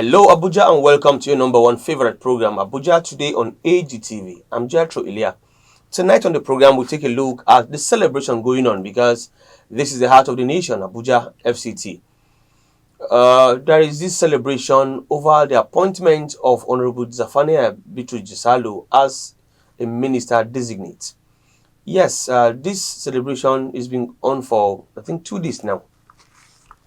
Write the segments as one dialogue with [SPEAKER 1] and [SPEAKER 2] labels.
[SPEAKER 1] Hello Abuja and welcome to your number one favorite program, Abuja Today on AGTV. I'm Jethro Ilya. Tonight on the program we'll take a look at the celebration going on because this is the heart of the nation, Abuja FCT. There is this celebration over the appointment of Honorable Zephaniah Jisalo as a minister designate. Yes, this celebration is being on for I think 2 days now.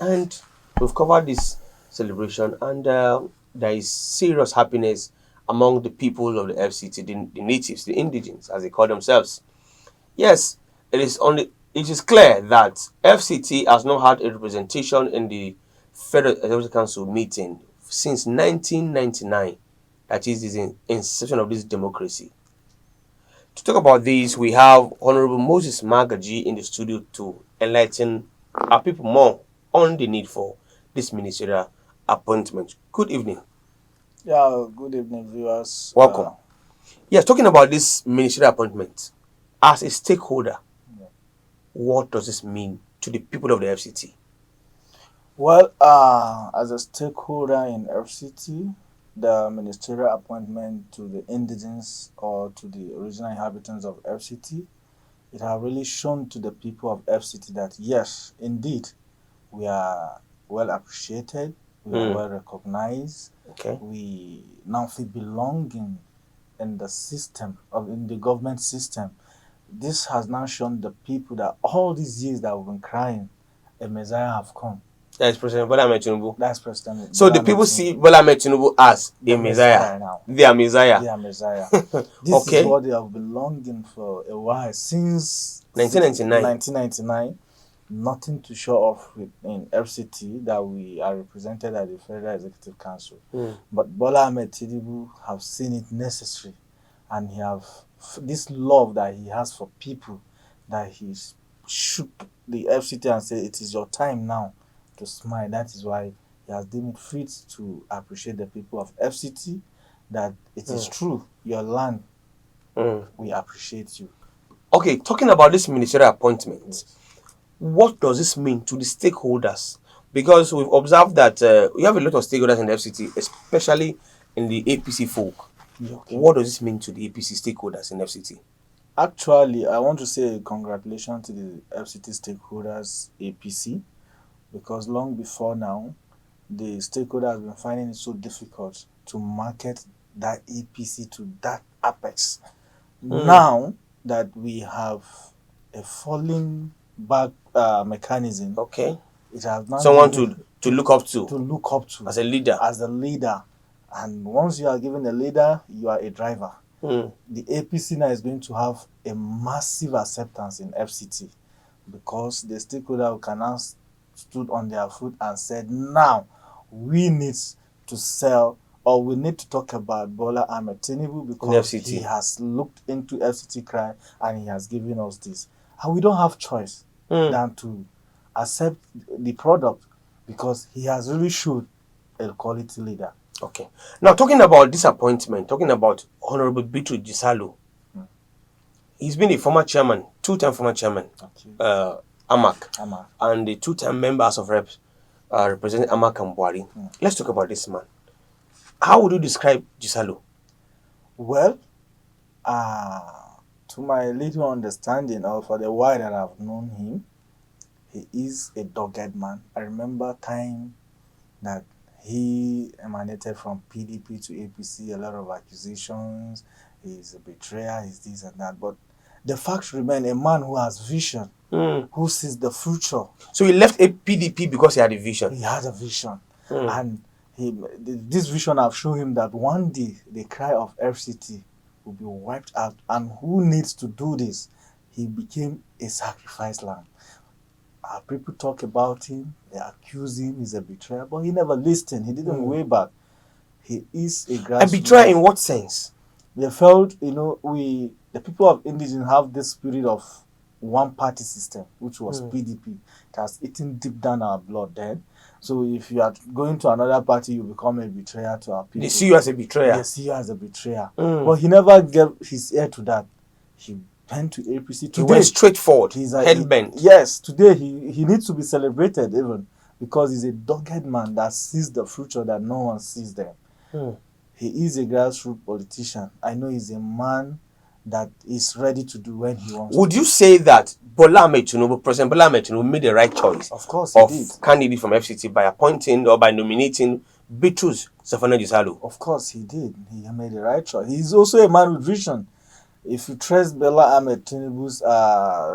[SPEAKER 1] And we've covered this celebration, and there is serious happiness among the people of the FCT, the natives, the indigenes, as they call themselves. Yes, it is clear that FCT has not had a representation in the Federal Executive Council meeting since 1999. That is the inception of this democracy. To talk about this, we have Honorable Moses Magaji in the studio to enlighten our people more on the need for this ministerial appointment. Good evening.
[SPEAKER 2] Yeah, good evening, viewers.
[SPEAKER 1] Welcome. Yes, talking about this ministerial appointment, as a stakeholder, what does this mean to the people of the FCT?
[SPEAKER 2] Well, as a stakeholder in FCT, the ministerial appointment to the indigenes or to the original inhabitants of FCT, it has really shown to the people of FCT that yes, indeed, we are well appreciated, we are well recognized.
[SPEAKER 1] Okay.
[SPEAKER 2] We now feel belonging in the system in the government system. This has now shown the people that all these years that we've been crying, a Messiah have come.
[SPEAKER 1] That is President Bola Ahmed Tinubu.
[SPEAKER 2] That's President.
[SPEAKER 1] So the people see Bola Ahmed Tinubu as a Messiah.
[SPEAKER 2] Now.
[SPEAKER 1] They are Messiah.
[SPEAKER 2] They are Messiah. This is what they have been longing for a while, since 1999. Nothing to show off with in FCT that we are represented at the Federal Executive Council. But Bola Ahmed Tinubu have seen it necessary, and he have this love that he has for people, that he shook the FCT and said, it is your time now to smile. That is why he has deemed it fit to appreciate the people of FCT, that it is true, your land, we appreciate you.
[SPEAKER 1] Okay, talking about this ministerial appointment, what does this mean to the stakeholders? Because we've observed that we have a lot of stakeholders in the FCT, especially in the APC folk. Okay. What does this mean to the APC stakeholders in FCT?
[SPEAKER 2] Actually, I want to say congratulations to the FCT stakeholders, APC, because long before now, the stakeholders have been finding it so difficult to market that APC to that apex. Now that we have a falling back mechanism,
[SPEAKER 1] okay,
[SPEAKER 2] it has now
[SPEAKER 1] someone to look up to as a
[SPEAKER 2] leader. And once you are given a leader, you are a driver. The APC now is going to have a massive acceptance in FCT, because the stakeholder can now stood on their foot and said, now we need to sell, or we need to talk about Bola Ahmed Tinubu, because he has looked into FCT cry and he has given us this. And we don't have choice than to accept the product, because he has really showed a quality leader.
[SPEAKER 1] Okay. Now, talking about disappointment, talking about Honorable Jisalo, he's been a former chairman, two-time former chairman, AMAC, and the two-time members of Reps representing AMAC and Buhari. Let's talk about this man. How would you describe Jisalo?
[SPEAKER 2] Well, to my little understanding, or for the while that I've known him, he is a dogged man. I remember time that he emanated from PDP to APC, a lot of accusations, he's a betrayer, he's this and that. But the fact remains, a man who has vision, who sees the future.
[SPEAKER 1] So he left a PDP because he had a vision?
[SPEAKER 2] He had a vision. And this vision have shown him that one day the cry of FCT will be wiped out. And who needs to do this? He became a sacrifice lamb. People talk about him, they accuse him, he's a betrayer, but he never listened. He didn't way back. He is a grassroots.
[SPEAKER 1] A betrayer in what sense?
[SPEAKER 2] They felt, the people of Indigene have this spirit of one-party system, which was PDP. It has eaten deep down our blood then. So if you are going to another party, you become a betrayer to our people.
[SPEAKER 1] They see you as a betrayer.
[SPEAKER 2] They see you as a betrayer. But he never gave his ear to that. He went to APC.
[SPEAKER 1] He went straight forward. He's a head bent.
[SPEAKER 2] Yes, today he needs to be celebrated even, because he's a dogged man that sees the future that no one sees them. He is a grassroots politician. I know he's a man that is ready to do when he wants.
[SPEAKER 1] Would you say that President Bola Ahmed Tinubu made the right choice?
[SPEAKER 2] Of course he did.
[SPEAKER 1] Candidate from FCT by appointing or by nominating Bitrus Zephaniah Jisalo?
[SPEAKER 2] Of course he did. He made the right choice. He's also a man with vision. If you trace Bola Ahmed Tinubu's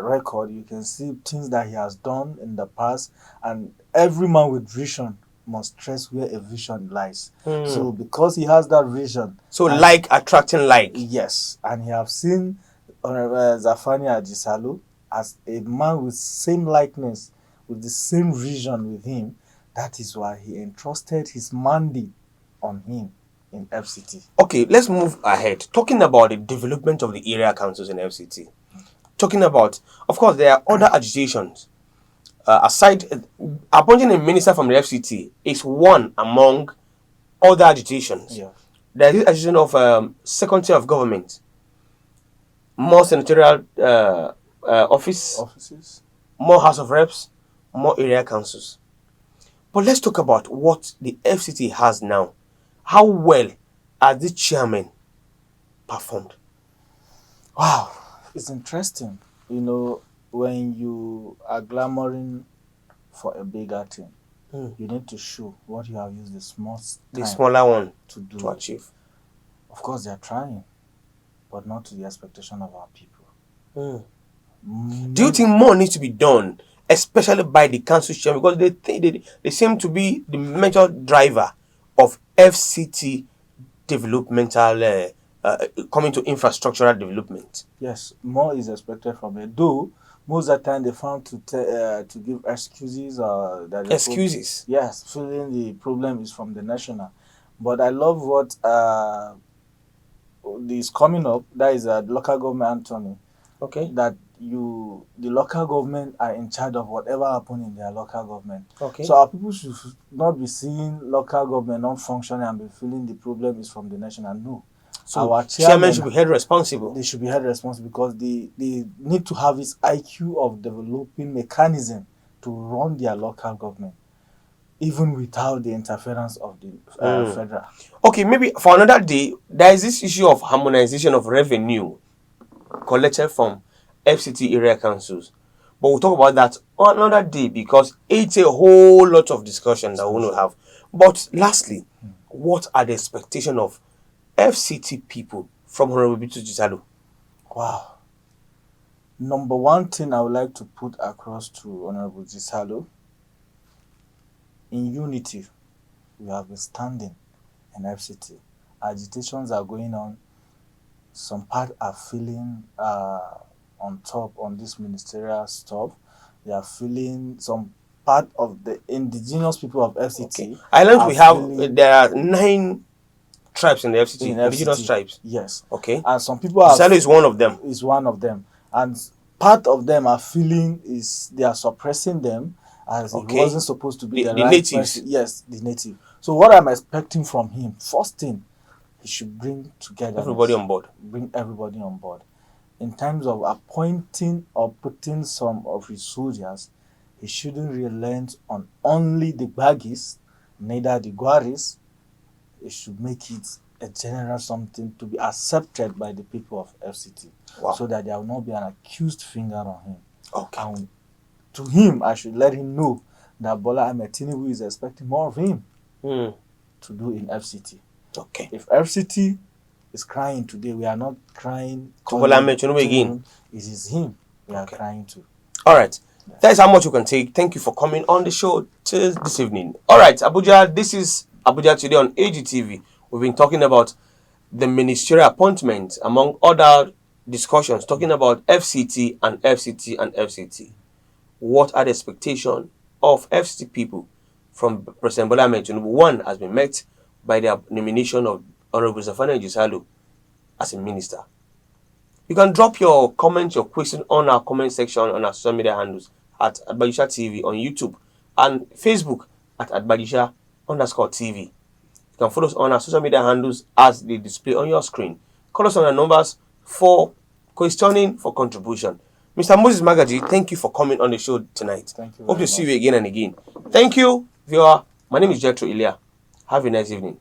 [SPEAKER 2] record, you can see things that he has done in the past, and every man with vision must trace where a vision lies. So because he has that vision,
[SPEAKER 1] so like attracting like,
[SPEAKER 2] yes, and he have seen Zephaniah Jisalo as a man with same likeness, with the same vision with him. That is why he entrusted his mandate on him in FCT.
[SPEAKER 1] Okay, let's move ahead. Talking about the development of the area councils in FCT. Talking about, of course, there are other agitations. Aside, appointing a minister from the FCT is one among other agitations.
[SPEAKER 2] Yeah.
[SPEAKER 1] There is agitation of second tier of government, more senatorial offices, more House of Reps, more area councils. But let's talk about what the FCT has now. How well has the chairman performed?
[SPEAKER 2] Wow, it's interesting. You know, when you are clamoring for a bigger thing, you need to show what you have used the
[SPEAKER 1] smaller one
[SPEAKER 2] to do
[SPEAKER 1] to achieve.
[SPEAKER 2] Of course, they are trying, but not to the expectation of our people.
[SPEAKER 1] Do you think more needs to be done, especially by the council chairman, because they seem to be the major driver of FCT developmental coming to infrastructural development?
[SPEAKER 2] Yes, more is expected from it. Though most of the time they found to give excuses or that
[SPEAKER 1] excuses.
[SPEAKER 2] Yes, feeling the problem is from the national. But I love what is coming up. That is the local government, Anthony.
[SPEAKER 1] Okay.
[SPEAKER 2] That the local government are in charge of whatever happens in their local government.
[SPEAKER 1] Okay.
[SPEAKER 2] So our people should not be seeing local government not functioning and be feeling the problem is from the national. No.
[SPEAKER 1] So our chairman should be held responsible.
[SPEAKER 2] They should be held responsible because they need to have this IQ of developing mechanism to run their local government, even without the interference of the federal.
[SPEAKER 1] Okay, maybe for another day, there is this issue of harmonization of revenue collected from FCT area councils. But we'll talk about that on another day because it's a whole lot of discussion that we will have. But lastly, what are the expectations of FCT people from Honorable Bitrus Jisalo?
[SPEAKER 2] Wow. Number one thing I would like to put across to Honorable Jisalo, in unity, we have been standing in FCT. Agitations are going on. Some part are feeling on top on this ministerial stuff. They are feeling some part of the indigenous people of FCT.
[SPEAKER 1] Okay. I learned there are 9 tribes in the FCT, indigenous tribes.
[SPEAKER 2] Yes.
[SPEAKER 1] Okay.
[SPEAKER 2] And some people are...
[SPEAKER 1] Jisalo is one of them.
[SPEAKER 2] Is one of them. And part of them are feeling they are suppressing them as it wasn't supposed to be the right
[SPEAKER 1] natives.
[SPEAKER 2] Person. Yes, the native. So what I'm expecting from him, first thing, he should bring together
[SPEAKER 1] everybody on board.
[SPEAKER 2] Bring everybody on board. In terms of appointing or putting some of his soldiers, he shouldn't relent on only the Baggies, neither the Gwaris. He should make it a general something to be accepted by the people of FCT.
[SPEAKER 1] Wow.
[SPEAKER 2] So that there will not be an accused finger on him.
[SPEAKER 1] Okay.
[SPEAKER 2] And to him, I should let him know that Bola Ahmed Tinubu is expecting more of him to do in FCT.
[SPEAKER 1] Okay.
[SPEAKER 2] If FCT is crying today, we are not crying
[SPEAKER 1] to Bola Ahmed Tinubu again.
[SPEAKER 2] It is him we are crying to.
[SPEAKER 1] All right. Yes. That is how much you can take. Thank you for coming on the show this evening. All right, Abuja, this is Abuja Today on AGTV. We've been talking about the ministerial appointment, among other discussions, talking about FCT and FCT and FCT. What are the expectations of FCT people from President Bola Ahmed Tinubu? One has been met by the nomination of Honorable Zephaniah Jisalo as a minister. You can drop your comments, your question on our comment section on our social media handles at Adbadisha TV on YouTube and Facebook at Adbadisha_TV. You can follow us on our social media handles as they display on your screen. Call us on our numbers for questioning, for contribution. Mr. Moses Magaji, thank you for coming on the show tonight.
[SPEAKER 2] Thank you.
[SPEAKER 1] Hope to see you again and again. Thank you, viewer. My name is Jethro Ilya. Have a nice evening.